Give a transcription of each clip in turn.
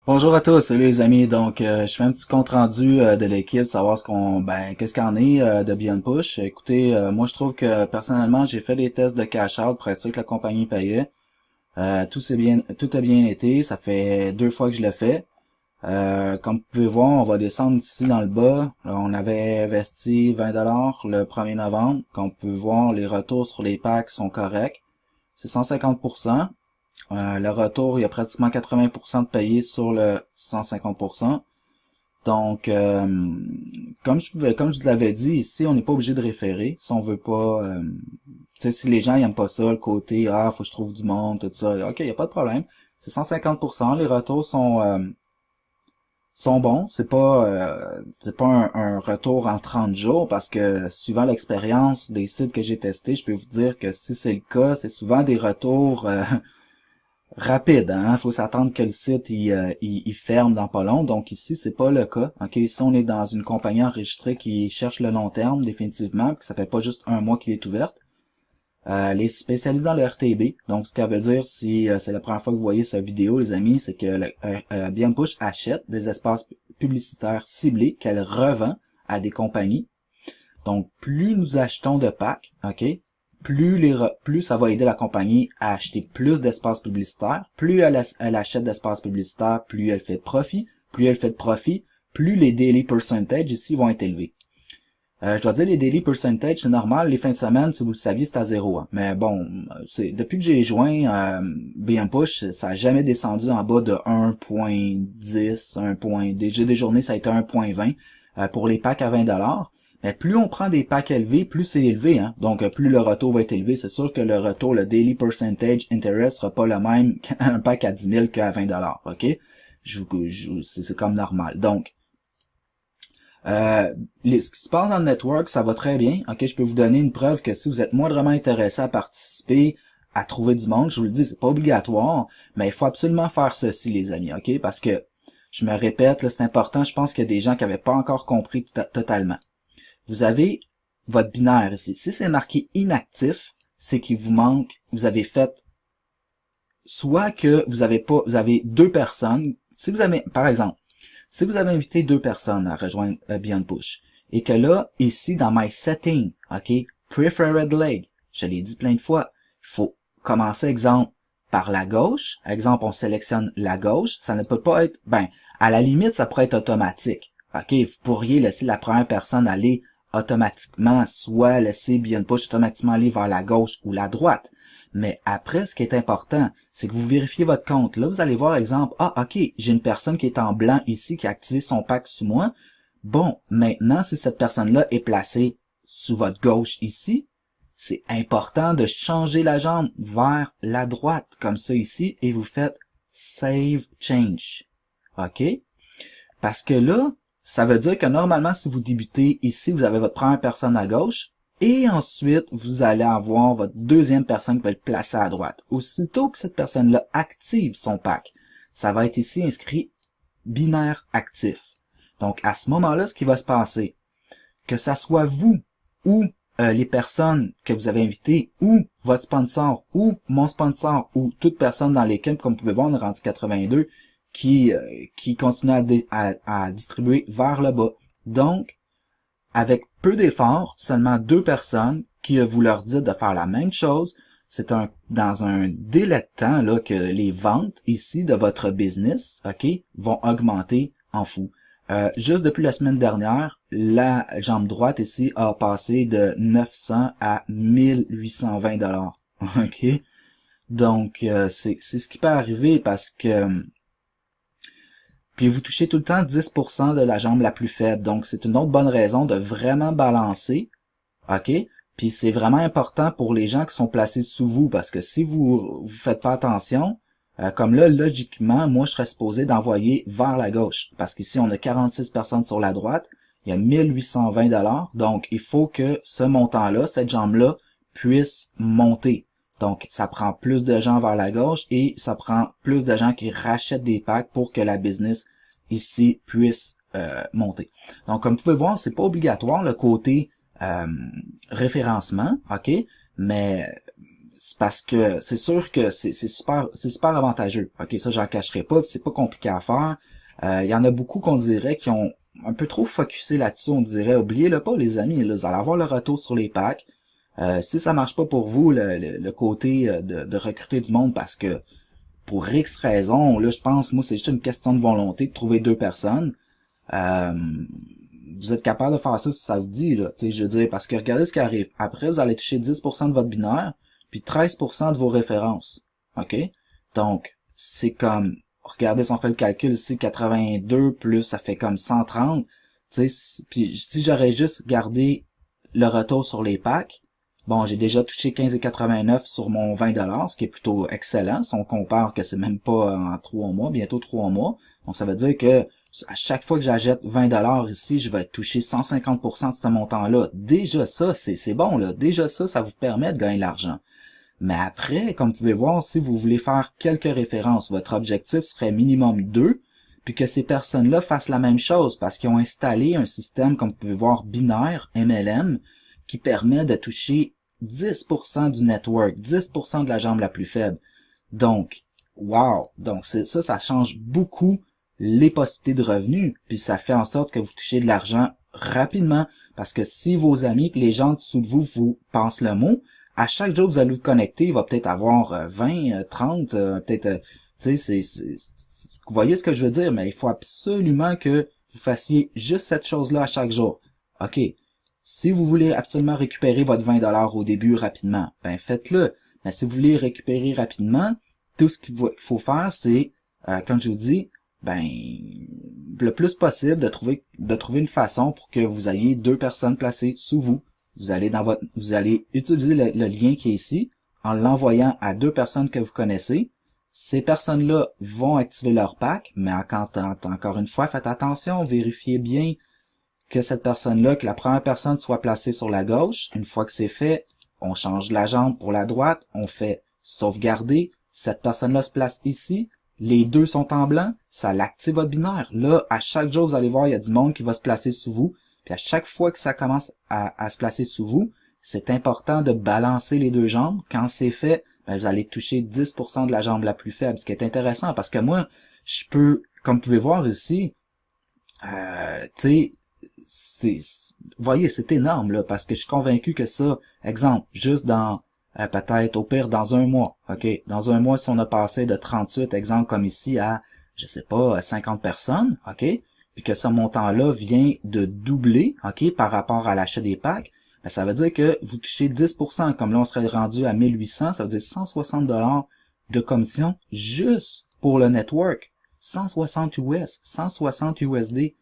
Bonjour à tous, salut les amis. Donc, je fais un petit compte rendu de l'équipe, savoir qu'est-ce qu'il en est de Beyond Push. Écoutez, moi je trouve que personnellement, j'ai fait des tests de cash out pour être sûr que la compagnie payait. Tout a bien été. Ça fait 2 fois que je le fais. Comme vous pouvez voir, on va descendre ici dans le bas. On avait investi 20$ le 1er novembre. Comme vous pouvez voir, les retours sur les packs sont corrects. C'est 150%. Le retour, il y a pratiquement 80% de payé sur le 150%. Donc, comme je l'avais dit ici, on n'est pas obligé de référer. Si on veut pas, tu sais, si les gens n'aiment pas ça, le côté, faut que je trouve du monde, tout ça, ok, il n'y a pas de problème. C'est 150%. Les retours sont bons. C'est pas un retour en 30 jours parce que suivant l'expérience des sites que j'ai testés, je peux vous dire que si c'est le cas, c'est souvent des retours rapide, hein. Faut s'attendre que le site il ferme dans pas long. Donc ici, c'est pas le cas. OK, ici on est dans une compagnie enregistrée qui cherche le long terme définitivement, puis que ça fait pas juste un mois qu'il est ouverte. Elle est spécialisée dans le RTB. Donc ce qu'elle veut dire, si c'est la première fois que vous voyez cette vidéo, les amis, c'est que Bien Push achète des espaces publicitaires ciblés qu'elle revend à des compagnies. Donc plus nous achetons de packs, OK, plus ça va aider la compagnie à acheter plus d'espace publicitaire. Plus elle achète d'espace publicitaire, plus elle fait de profit. Plus elle fait de profit, plus les daily percentage ici vont être élevés. Je dois dire, les daily percentage, c'est normal. Les fins de semaine, si vous le saviez, c'est à zéro. Hein. Mais bon, depuis que j'ai joint BM Push, ça n'a jamais descendu en bas de 1.10, 1. J'ai des journées, ça a été 1.20 pour les packs à 20$. Mais plus on prend des packs élevés, plus c'est élevé. Hein? Donc, plus le retour va être élevé. C'est sûr que le retour, le daily percentage interest sera pas le même qu'un pack à 10 000 qu'à 20$. OK? C'est comme normal. Donc, ce qui se passe dans le network, ça va très bien. OK, je peux vous donner une preuve que si vous êtes moindrement intéressé à participer, à trouver du monde, je vous le dis, c'est pas obligatoire, mais il faut absolument faire ceci, les amis, OK? Parce que, je me répète, là, c'est important, je pense qu'il y a des gens qui n'avaient pas encore compris totalement. Vous avez votre binaire ici. Si c'est marqué inactif, c'est qu'il vous manque, vous avez fait, soit que vous avez deux personnes. Si vous avez, par exemple, si vous avez invité deux personnes à rejoindre Beyond Push, et que là, ici, dans My Setting, OK, Preferred Leg, je l'ai dit plein de fois, il faut commencer, exemple, par la gauche. Exemple, on sélectionne la gauche. Ça ne peut pas être, à la limite, ça pourrait être automatique. OK, vous pourriez laisser la première personne aller automatiquement, soit laisser Beyond Push automatiquement aller vers la gauche ou la droite. Mais après, ce qui est important, c'est que vous vérifiez votre compte. Là, vous allez voir, exemple, OK, j'ai une personne qui est en blanc ici, qui a activé son pack sous moi. Bon, maintenant, si cette personne-là est placée sous votre gauche ici, c'est important de changer la jambe vers la droite, comme ça ici, et vous faites Save Change. OK? Parce que là, ça veut dire que normalement, si vous débutez ici, vous avez votre première personne à gauche, et ensuite, vous allez avoir votre deuxième personne qui va être placée à droite. Aussitôt que cette personne-là active son pack, ça va être ici inscrit binaire actif. Donc, à ce moment-là, ce qui va se passer, que ça soit vous ou les personnes que vous avez invitées, ou votre sponsor, ou mon sponsor, ou toute personne dans l'équipe, comme vous pouvez voir, on est rendu 82, qui continue à distribuer vers le bas. Donc, avec peu d'efforts, seulement deux personnes qui vous leur dites de faire la même chose, c'est dans un délai de temps là, que les ventes ici de votre business, OK, vont augmenter en fou. Juste depuis la semaine dernière, la jambe droite ici a passé de 900 à 1820$. OK? Donc, c'est ce qui peut arriver parce que puis vous touchez tout le temps 10% de la jambe la plus faible. Donc, c'est une autre bonne raison de vraiment balancer. OK? Puis c'est vraiment important pour les gens qui sont placés sous vous, parce que si vous faites pas attention, comme là, logiquement, moi, je serais supposé d'envoyer vers la gauche. Parce qu'ici, on a 46 personnes sur la droite. Il y a 1820$. Donc, il faut que ce montant-là, cette jambe-là, puisse monter. Donc, ça prend plus de gens vers la gauche et ça prend plus de gens qui rachètent des packs pour que la business ici puisse monter. Donc, comme vous pouvez voir, c'est pas obligatoire le côté référencement, OK? Mais C'est parce que c'est sûr que c'est super avantageux. OK, ça j'en cacherai pas, puis c'est pas compliqué à faire. Il y en a beaucoup qu'on dirait qui ont un peu trop focusé là-dessus, on dirait oubliez-le pas les amis, là, vous allez avoir le retour sur les packs. Si ça marche pas pour vous le côté de recruter du monde parce que pour X raisons, là je pense moi c'est juste une question de volonté de trouver deux personnes. Euh, Vous êtes capable de faire ça si ça vous dit, là. Tu sais, je veux dire, parce que regardez ce qui arrive. Après, vous allez toucher 10% de votre binaire, puis 13% de vos références. OK? Donc, c'est comme, regardez si on fait le calcul ici, 82 plus, ça fait comme 130. Tu sais, puis si j'aurais juste gardé le retour sur les packs, bon, j'ai déjà touché 15,89 sur mon 20$, ce qui est plutôt excellent. Si on compare que c'est même pas en 3 mois, bientôt 3 mois. Donc, ça veut dire que à chaque fois que j'achète 20$ ici, je vais toucher 150% de ce montant-là. Déjà ça, c'est bon, là. Déjà ça vous permet de gagner de l'argent. Mais après, comme vous pouvez voir, si vous voulez faire quelques références, votre objectif serait minimum 2, puis que ces personnes-là fassent la même chose, parce qu'ils ont installé un système, comme vous pouvez voir, binaire, MLM, qui permet de toucher 10% du network, 10% de la jambe la plus faible. Donc, wow! Donc, ça change beaucoup les possibilités de revenus, puis ça fait en sorte que vous touchez de l'argent rapidement, parce que si vos amis et les gens en dessous de vous pensent le mot, à chaque jour vous allez vous connecter, il va peut-être avoir 20, 30, peut-être, tu sais, vous voyez ce que je veux dire, mais il faut absolument que vous fassiez juste cette chose-là à chaque jour. OK, si vous voulez absolument récupérer votre 20$ au début rapidement, ben faites-le. Mais si vous voulez récupérer rapidement, tout ce qu'il faut faire, c'est, comme je vous dis, ben le plus possible de trouver une façon pour que vous ayez deux personnes placées sous vous. Vous allez utiliser le lien qui est ici en l'envoyant à deux personnes que vous connaissez. Ces personnes-là vont activer leur pack, mais encore une fois, faites attention, vérifiez bien que cette personne-là, que la première personne soit placée sur la gauche. Une fois que c'est fait, on change la jambe pour la droite, on fait sauvegarder. Cette personne-là se place ici. Les deux sont en blanc, ça l'active votre binaire. Là, à chaque jour, vous allez voir, il y a du monde qui va se placer sous vous. Puis à chaque fois que ça commence à se placer sous vous, c'est important de balancer les deux jambes. Quand c'est fait, ben, vous allez toucher 10% de la jambe la plus faible, ce qui est intéressant parce que moi, je peux, comme vous pouvez voir ici, tu sais, vous voyez, c'est énorme là, parce que je suis convaincu que ça, exemple, juste dans peut-être au pire dans un mois, ok, dans un mois si on a passé de 38, exemple comme ici à, je sais pas, 50 personnes, ok, puis que ce montant-là vient de doubler, ok, par rapport à l'achat des packs, ben, ça veut dire que vous touchez 10%, comme là on serait rendu à 1800, ça veut dire 160$ de commission juste pour le network, 160 US, 160 USD.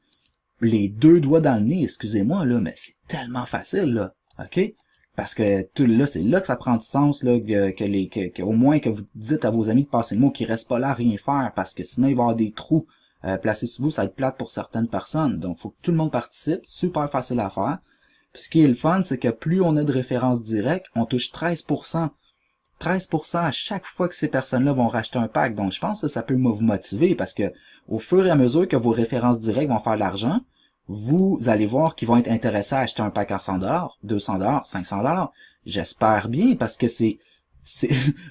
Les deux doigts dans le nez, excusez-moi, là, mais c'est tellement facile, là, ok? Parce que tout là, c'est là que ça prend du sens, là, au moins que vous dites à vos amis de passer le mot, qu'ils restent pas là à rien faire, parce que sinon il va y avoir des trous placés sous vous, ça va être plate pour certaines personnes. Donc, faut que tout le monde participe, super facile à faire. Puis ce qui est le fun, c'est que plus on a de références directes, on touche 13%. 13% à chaque fois que ces personnes-là vont racheter un pack. Donc, je pense que ça peut vous motiver parce que au fur et à mesure que vos références directes vont faire de l'argent, vous allez voir qu'ils vont être intéressés à acheter un pack à 100$, 200$, 500$. J'espère bien parce que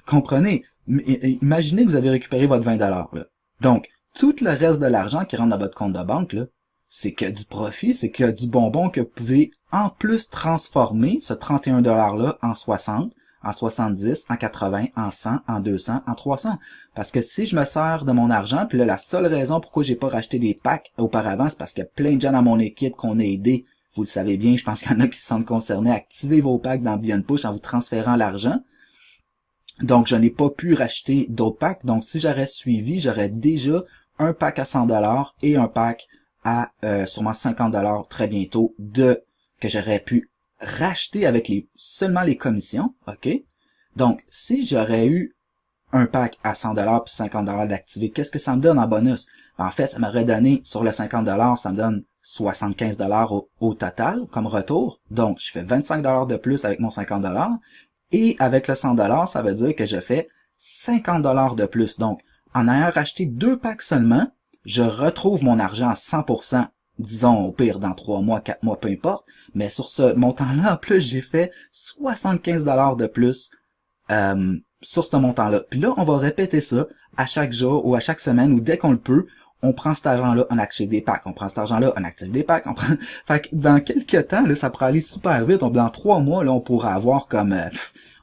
comprenez, imaginez que vous avez récupéré votre 20$, là. Donc, tout le reste de l'argent qui rentre dans votre compte de banque, là, c'est que du profit, c'est que du bonbon que vous pouvez en plus transformer ce 31$-là en 60, en 70, en 80, en 100, en 200, en 300. Parce que si je me sers de mon argent, puis là, la seule raison pourquoi j'ai pas racheté des packs auparavant, c'est parce qu'il y a plein de gens dans mon équipe qu'on a aidé. Vous le savez bien, je pense qu'il y en a qui se sentent concernés. Activez vos packs dans Beyond Push en vous transférant l'argent. Donc, je n'ai pas pu racheter d'autres packs. Donc, si j'aurais suivi, j'aurais déjà un pack à 100$ et un pack à sûrement 50$ très bientôt que j'aurais pu racheter avec seulement les commissions, ok? Donc, si j'aurais eu un pack à 100$ puis 50$ d'activer, qu'est-ce que ça me donne en bonus? En fait, ça m'aurait donné, sur le 50$, ça me donne 75$ au total comme retour. Donc, je fais 25$ de plus avec mon 50$. Et avec le 100$, ça veut dire que je fais 50$ de plus. Donc, en ayant racheté deux packs seulement, je retrouve mon argent à 100%, disons au pire dans 3 mois, 4 mois, peu importe. Mais sur ce montant-là, en plus, j'ai fait 75$ de plus sur ce montant-là. Puis là, on va répéter ça à chaque jour ou à chaque semaine ou dès qu'on le peut, on prend cet argent-là, on active des packs. On prend cet argent-là, on active des packs. On prend... Fait que dans quelques temps, là, ça pourrait aller super vite. Dans 3 mois, là, on pourra avoir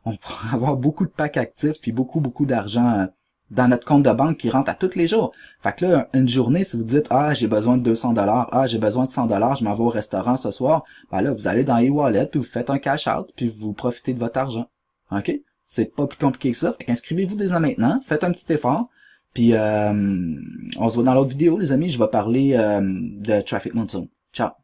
on pourra avoir beaucoup de packs actifs puis beaucoup d'argent dans notre compte de banque qui rentre à tous les jours. Fait que là, une journée, si vous dites, ah, j'ai besoin de 200$, ah, j'ai besoin de 100$, je m'en vais au restaurant ce soir, ben là, vous allez dans e-wallet puis vous faites un cash out puis vous profitez de votre argent. OK? C'est pas plus compliqué que ça. Fait qu'inscrivez-vous dès maintenant, faites un petit effort. Puis on se voit dans l'autre vidéo, les amis. Je vais parler de Traffic Monsoon. Ciao!